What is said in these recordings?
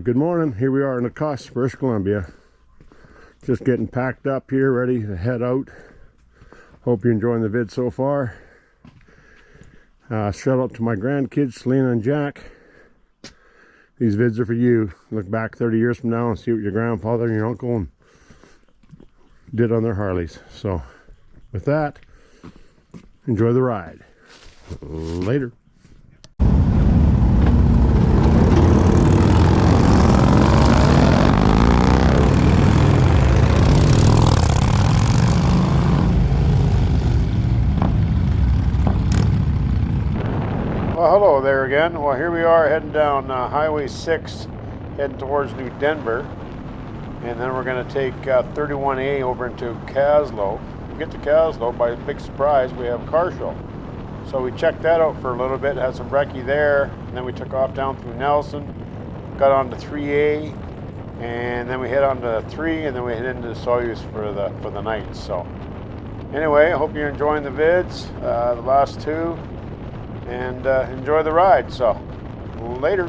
Good morning. Here we are in the Kaslo, British Columbia. Just getting packed up here, ready to head out. Hope you're enjoying the vid so far. Shout out to my grandkids, Selena and Jack. These vids are for you. Look back 30 years from now and see what your grandfather and your uncle did on their Harleys. So, with that, enjoy the ride. Later. Well, hello there again. Well, here we are heading down Highway 6, heading towards New Denver. And then we're going to take 31A over into Kaslo. We get to Kaslo, by big surprise, we have a car show. So we checked that out for a little bit, had some brekkie there, and then we took off down through Nelson, got on to 3A, and then we head on to 3, and then we head into Osoyoos for the night. So anyway, I hope you're enjoying the vids, the last two, and enjoy the ride. So later.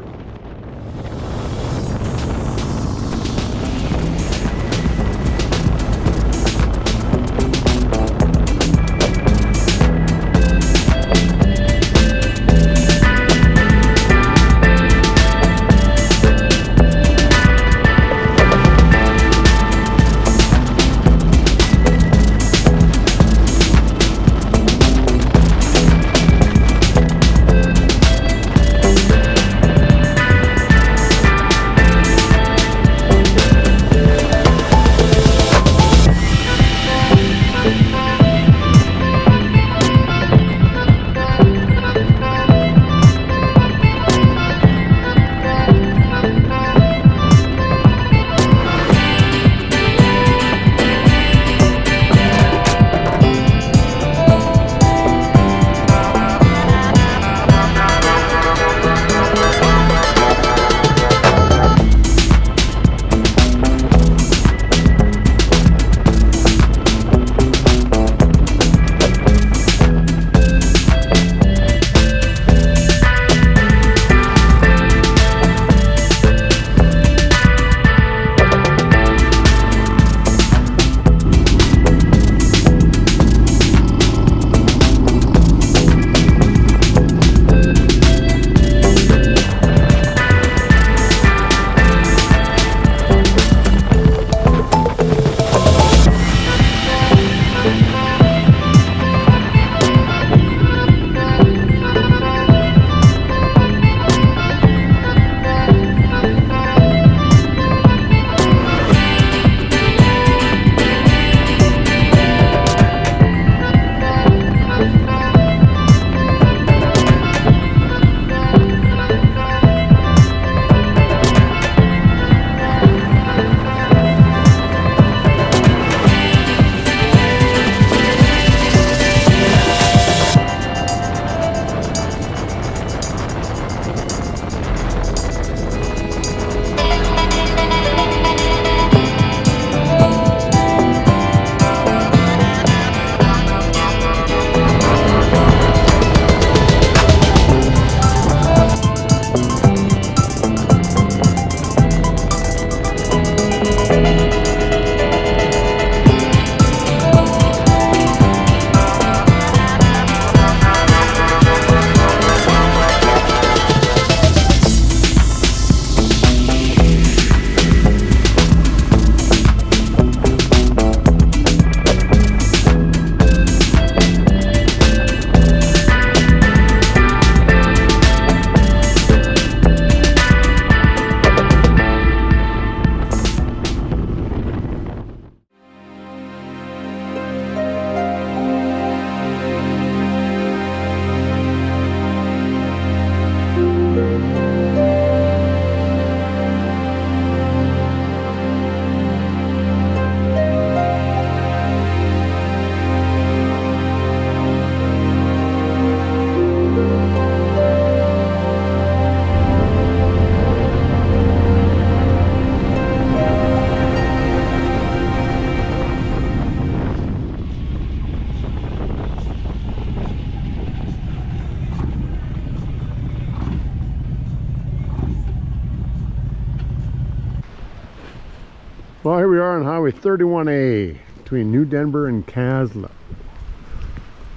Well, here we are on Highway 31A between New Denver and Kaslo.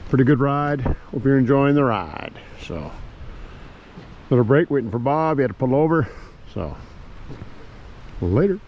Pretty good ride. Hope you're enjoying the ride. So, little break waiting for Bob. He had to pull over. So, later.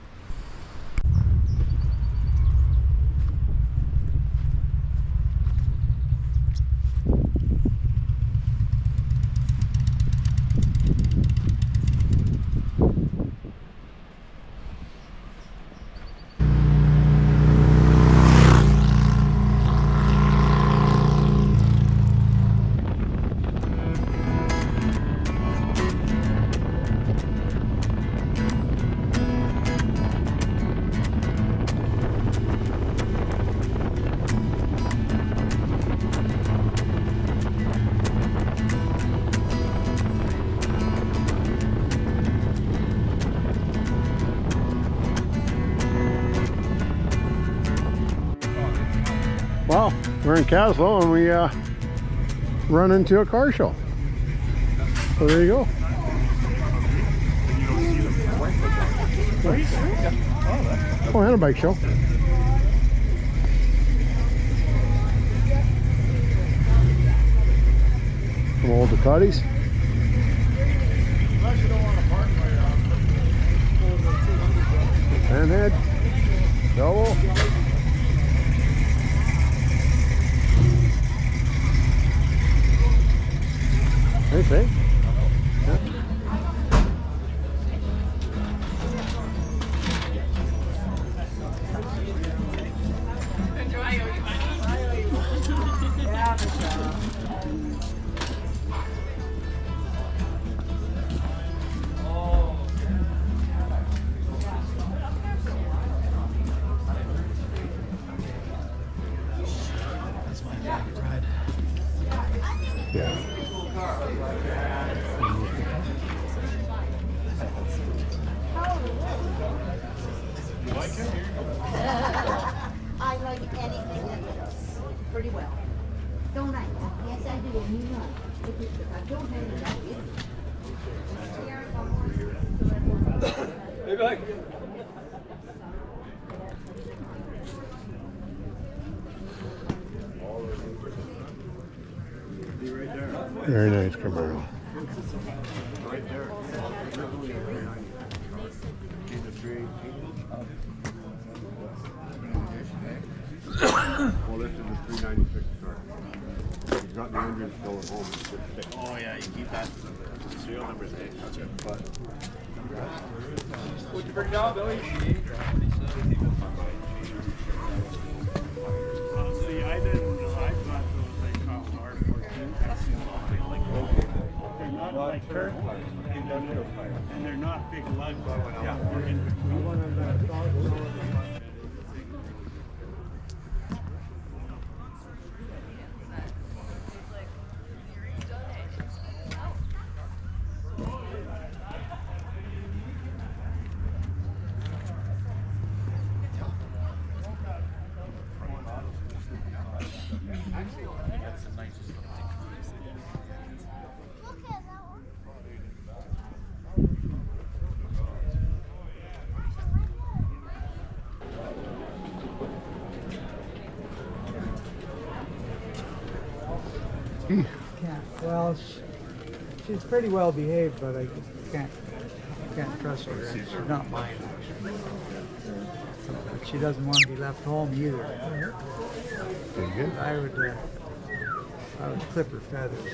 Well, we're in Kaslo and we run into a car show. So there you go. Oh, and a bike show. Some old Ducatis. Panhead. Double. They say. Yeah. That's my favorite ride. Yeah. I like anything that looks pretty well. Don't I? Yes, I do. And you know, if I don't have it, I Hey, back. Very nice Camaro. Right there. Well, this is the 396 car. He's got the engine still at home. It's just thick. Oh yeah, you keep that. Serial numbers, eh? That's right. But What'd you bring down, Billy? See, I didn't know. I thought those they called R14. They're not like turtles, and they're not big lugs. They're in between. Can't. Well, she's pretty well behaved, but I just can't trust her. She's not mine. But she doesn't want to be left home either. Very good. I would clip her feathers.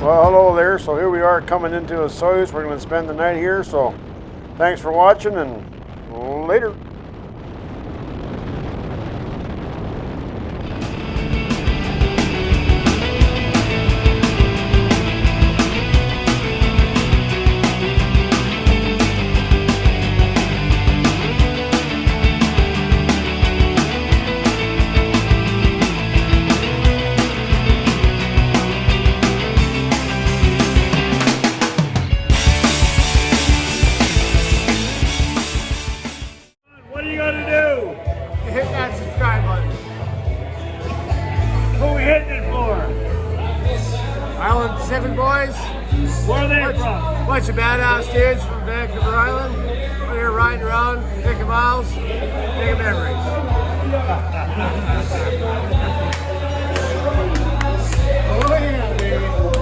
Well, hello there. So here we are coming into Osoyoos. We're going to spend the night here. So thanks for watching and later. What are you gonna do? Hit that subscribe button. Who are we hitting it for? Island Pacific boys. Where are they from? Bunch of badass dudes from Vancouver Island. We're here riding around, taking miles, making memories. Oh yeah, baby.